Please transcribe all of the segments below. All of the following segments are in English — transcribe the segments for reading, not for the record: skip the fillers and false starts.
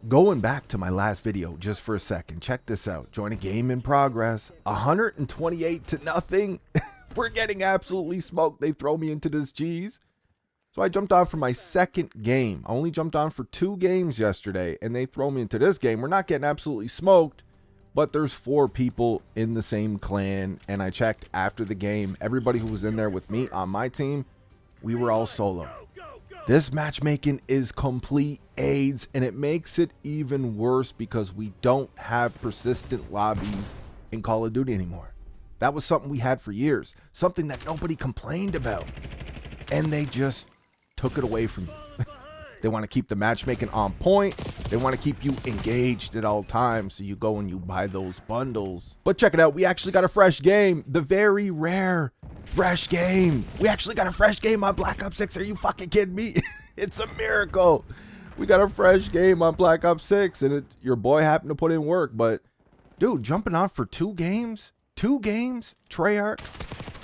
Going back to my last video just for a second, check this out. Join a game in progress, 128-0. We're getting absolutely smoked. They throw me into this cheese. So I jumped on for my second game. I only jumped on for 2 games yesterday, and they throw me into this game. We're not getting absolutely smoked, but there's 4 people in the same clan, and I checked after the game. Everybody who was in there with me on my team, we were all solo. This matchmaking is complete AIDS, and it makes it even worse because we don't have persistent lobbies in Call of Duty anymore. That was something we had for years, something that nobody complained about, and they just took it away from you. They want to keep the matchmaking on point. They want to keep you engaged at all times, so you go and you buy those bundles. But check it out, we actually got a fresh game, the very rare fresh game. We actually got a fresh game on Black Ops 6. Are you fucking kidding me? It's a miracle. We got a fresh game on Black Ops 6, and your boy happened to put in work. But dude, jumping on for 2 games, Treyarch,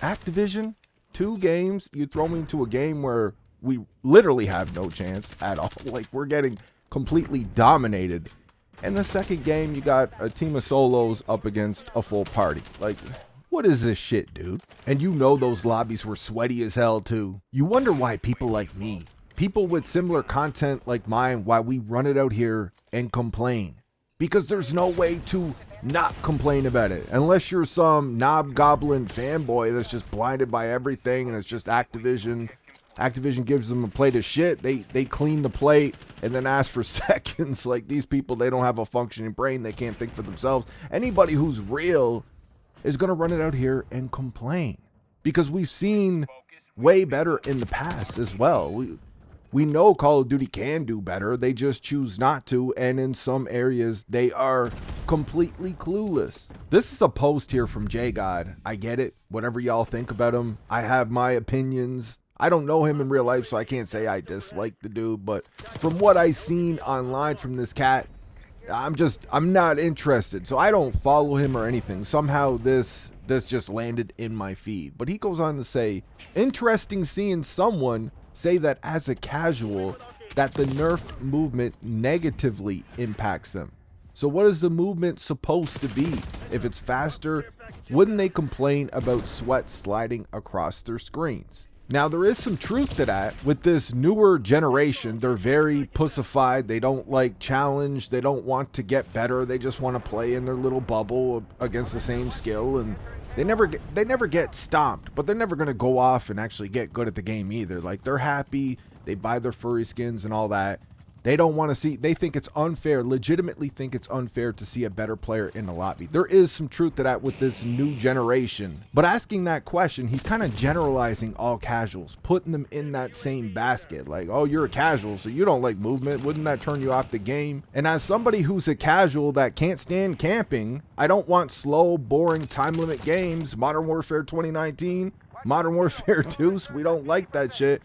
Activision, 2 games. You throw me into a game where we literally have no chance at all. Like, we're getting completely dominated. And the second game, you got a team of solos up against a full party. Like, what is this shit, dude? And you know those lobbies were sweaty as hell too. You wonder why people like me, people with similar content like mine, why we run it out here and complain. Because there's no way to not complain about it. Unless you're some knob goblin fanboy that's just blinded by everything and it's just Activision. Activision gives them a plate of shit. They clean the plate and then ask for seconds. Like, these people, they don't have a functioning brain. They can't think for themselves. Anybody who's real is going to run it out here and complain, because we've seen way better in the past as well. We know Call of Duty can do better. They just choose not to, and in some areas they are completely clueless. This is a post here from J God. I get it. Whatever y'all think about him, I have my opinions. I don't know him in real life, so I can't say I dislike the dude, but from what I've seen online from this cat, I'm not interested. So I don't follow him or anything. Somehow this just landed in my feed. But he goes on to say, interesting seeing someone say that as a casual, that the nerfed movement negatively impacts them. So what is the movement supposed to be? If it's faster, wouldn't they complain about sweat sliding across their screens? Now, there is some truth to that. With this newer generation, they're very pussified. They don't like challenge. They don't want to get better. They just want to play in their little bubble against the same skill, and they never get stomped, but they're never going to go off and actually get good at the game either. Like, they're happy. They buy their furry skins and all that. They don't want to see, they think it's unfair, legitimately think it's unfair to see a better player in the lobby. There is some truth to that with this new generation. But asking that question, he's kind of generalizing all casuals, putting them in that same basket. Like, oh, you're a casual, so you don't like movement. Wouldn't that turn you off the game? And as somebody who's a casual that can't stand camping, I don't want slow, boring, time limit games. Modern Warfare 2019, Modern Warfare 2, so we don't like that shit.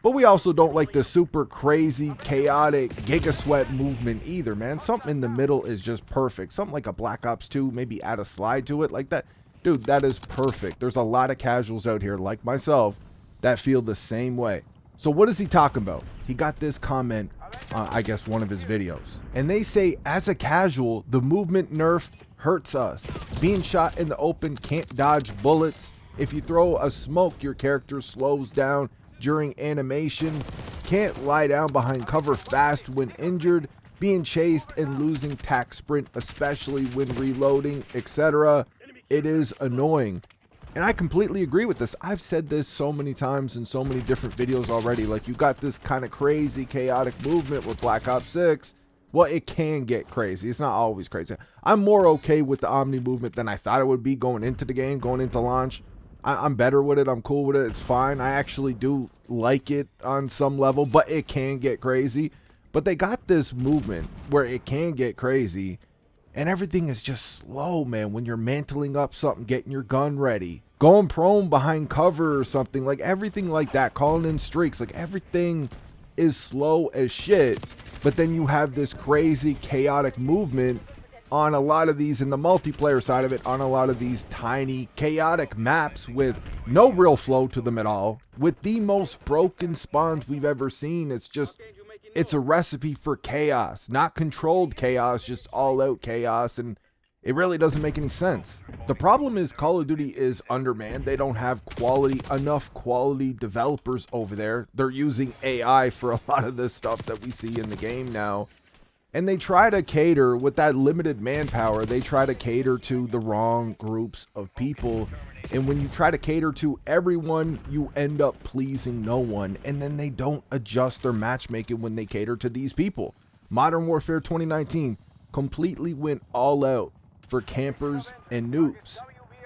But we also don't like the super crazy, chaotic, giga sweat movement either, man. Something in the middle is just perfect. Something like a Black Ops 2, maybe add a slide to it like that. Dude, that is perfect. There's a lot of casuals out here like myself that feel the same way. So what is he talking about? He got this comment on, I guess, one of his videos. And they say, as a casual, the movement nerf hurts us. Being shot in the open, can't dodge bullets. If you throw a smoke, your character slows down during animation, can't lie down behind cover fast when injured, being chased and losing tack sprint, especially when reloading, etc. It is annoying. And I completely agree with this. I've said this so many times in so many different videos already. Like, you got this kind of crazy, chaotic movement with Black Ops 6. Well, it can get crazy. It's not always crazy. I'm more okay with the Omni movement than I thought it would be going into the game, going into launch. I'm better with it. I'm cool with it. It's fine. I actually do like it on some level, but it can get crazy. But they got this movement where it can get crazy, and everything is just slow, man. When you're mantling up something, getting your gun ready, going prone behind cover or something, like everything like that, calling in streaks, like everything is slow as shit. But then you have this crazy, chaotic movement on a lot of these, in the multiplayer side of it, on a lot of these tiny, chaotic maps with no real flow to them at all, with the most broken spawns we've ever seen. It's just It's a recipe for chaos, not controlled chaos, just all out chaos, and it really doesn't make any sense. The problem is Call of Duty is undermanned. They don't have enough quality developers over there. They're using AI for a lot of this stuff that we see in the game now. And they try to cater, with that limited manpower, they try to cater to the wrong groups of people. And when you try to cater to everyone, you end up pleasing no one. And then they don't adjust their matchmaking when they cater to these people. Modern Warfare 2019 completely went all out for campers and noobs.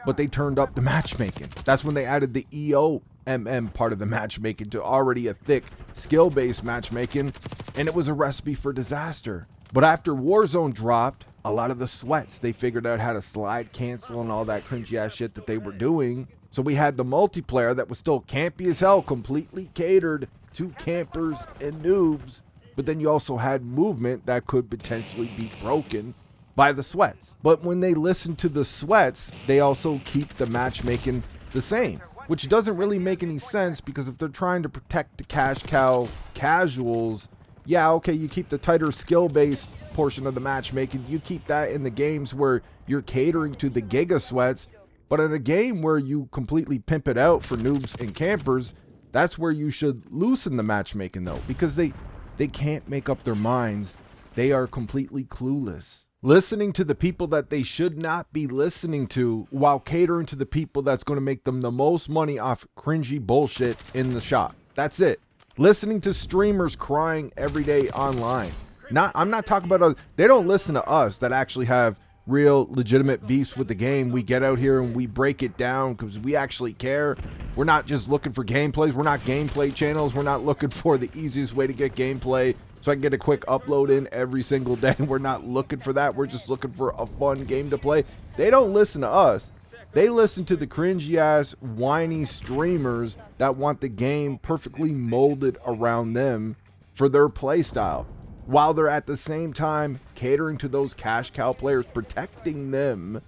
But they turned up the matchmaking. That's when they added the EOMM part of the matchmaking to already a thick skill-based matchmaking. And it was a recipe for disaster. But after Warzone dropped, a lot of the sweats, they figured out how to slide cancel and all that cringy ass shit that they were doing. So we had the multiplayer that was still campy as hell, completely catered to campers and noobs. But then you also had movement that could potentially be broken by the sweats. But when they listen to the sweats, they also keep the matchmaking the same, which doesn't really make any sense, because if they're trying to protect the cash cow casuals, yeah, okay, you keep the tighter skill-based portion of the matchmaking. You keep that in the games where you're catering to the giga sweats. But in a game where you completely pimp it out for noobs and campers, that's where you should loosen the matchmaking, though, because they can't make up their minds. They are completely clueless. Listening to the people that they should not be listening to, while catering to the people that's going to make them the most money off cringy bullshit in the shop. That's it. Listening to streamers crying every day online. I'm not talking about us. They don't listen to us that actually have real legitimate beefs with the game. We get out here and we break it down because we actually care. We're not just looking for gameplays. We're not gameplay channels. We're not looking for the easiest way to get gameplay so I can get a quick upload in every single day. We're not looking for that. We're just looking for a fun game to play. They don't listen to us. They listen to the cringy ass, whiny streamers that want the game perfectly molded around them for their play style, while they're at the same time catering to those cash cow players, protecting them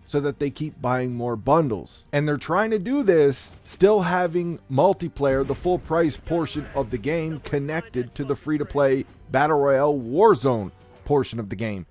so that they keep buying more bundles. And they're trying to do this still having multiplayer, the full price portion of the game, connected to the free-to-play Battle Royale Warzone portion of the game.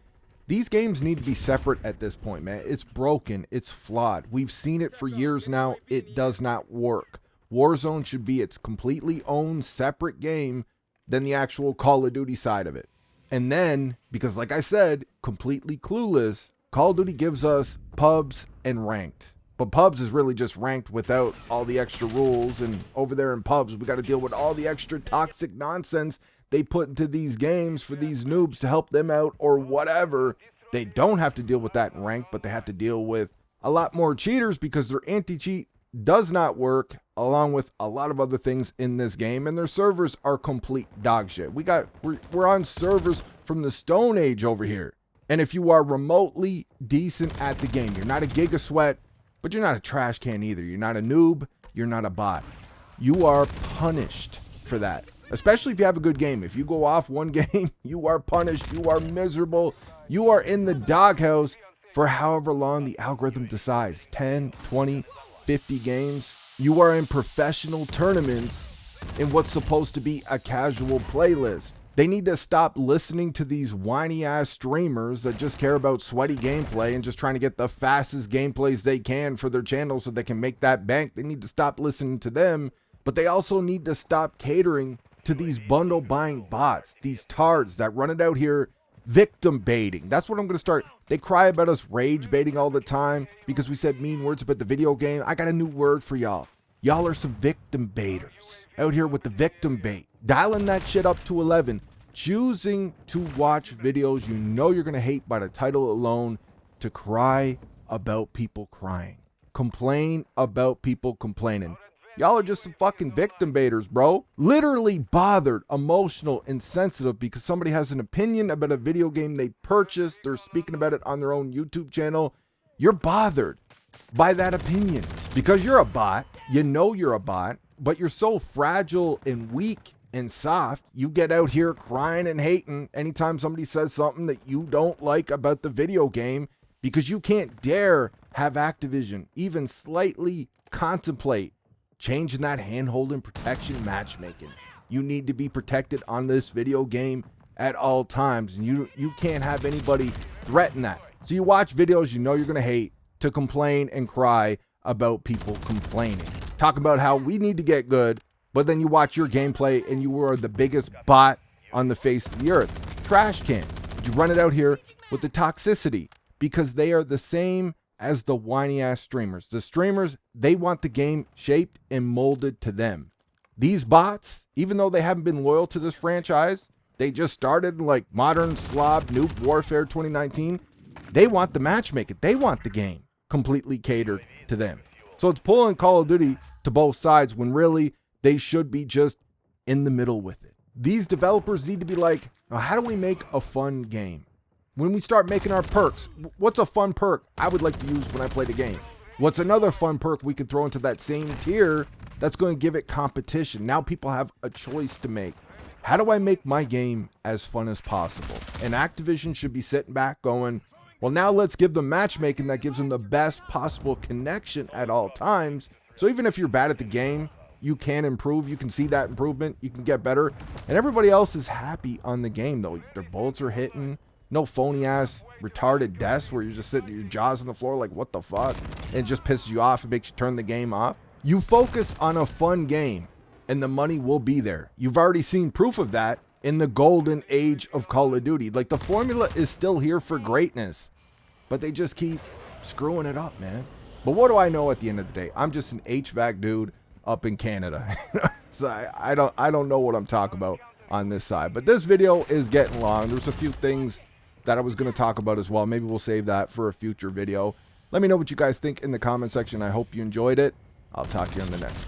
These games need to be separate at this point, man. It's broken. It's flawed. We've seen it for years now. It does not work. Warzone should be its completely own separate game than the actual Call of Duty side of it. And then, because like I said, completely clueless, Call of Duty gives us pubs and ranked. But pubs is really just ranked without all the extra rules. And over there in pubs, we got to deal with all the extra toxic nonsense they put into these games for these noobs to help them out or whatever. They don't have to deal with that in ranked, but they have to deal with a lot more cheaters because their anti-cheat does not work, along with a lot of other things in this game, and their servers are complete dog shit. We're on servers from the Stone Age over here. And if you are remotely decent at the game, you're not a giga sweat, but you're not a trash can either. You're not a noob, you're not a bot. You are punished for that. Especially if you have a good game. If you go off one game, you are punished, you are miserable, you are in the doghouse for however long the algorithm decides. 10, 20, 50 games. You are in professional tournaments in what's supposed to be a casual playlist. They need to stop listening to these whiny ass streamers that just care about sweaty gameplay and just trying to get the fastest gameplays they can for their channel so they can make that bank. They need to stop listening to them, but they also need to stop catering to these bundle buying bots, these tards that run it out here victim baiting. That's what I'm going to start. They cry about us rage baiting all the time because we said mean words about the video game. I got a new word for y'all. Y'all are some victim baiters out here with the victim bait. Dialing that shit up to 11. Choosing to watch videos you know you're going to hate by the title alone to cry about people crying. Complain about people complaining. Y'all are just some fucking victim baiters, bro. Literally bothered, emotional, and sensitive because somebody has an opinion about a video game they purchased. They're speaking about it on their own YouTube channel. You're bothered by that opinion because you're a bot. You know you're a bot, but you're so fragile and weak and soft. You get out here crying and hating anytime somebody says something that you don't like about the video game because you can't dare have Activision even slightly contemplate changing that hand-holding protection matchmaking. You need to be protected on this video game at all times. And you can't have anybody threaten that. So you watch videos you know you're going to hate to complain and cry about people complaining. Talk about how we need to get good, but then you watch your gameplay and you are the biggest bot on the face of the earth. Trash can. You run it out here with the toxicity because they are the same as the whiny ass streamers. The streamers, they want the game shaped and molded to them. These bots, even though they haven't been loyal to this franchise, they just started like Modern Slob, Nuke Warfare 2019. They want the matchmaking. They want the game completely catered to them. So it's pulling Call of Duty to both sides when really they should be just in the middle with it. These developers need to be like, how do we make a fun game? When we start making our perks, what's a fun perk I would like to use when I play the game? What's another fun perk we could throw into that same tier that's going to give it competition? Now people have a choice to make. How do I make my game as fun as possible? And Activision should be sitting back going, well, now let's give them matchmaking that gives them the best possible connection at all times. So even if you're bad at the game, you can improve. You can see that improvement. You can get better. And everybody else is happy on the game, though. Their bullets are hitting. No phony-ass retarded deaths where you're just sitting your jaws on the floor like, what the fuck? And it just pisses you off and makes you turn the game off. You focus on a fun game, and the money will be there. You've already seen proof of that in the golden age of Call of Duty. Like, the formula is still here for greatness, but they just keep screwing it up, man. But what do I know at the end of the day? I'm just an HVAC dude up in Canada. So I don't know what I'm talking about on this side. But this video is getting long. There's a few things that I was going to talk about as well. Maybe we'll save that for a future video. Let me know what you guys think in the comment section. I hope you enjoyed it. I'll talk to you in the next one.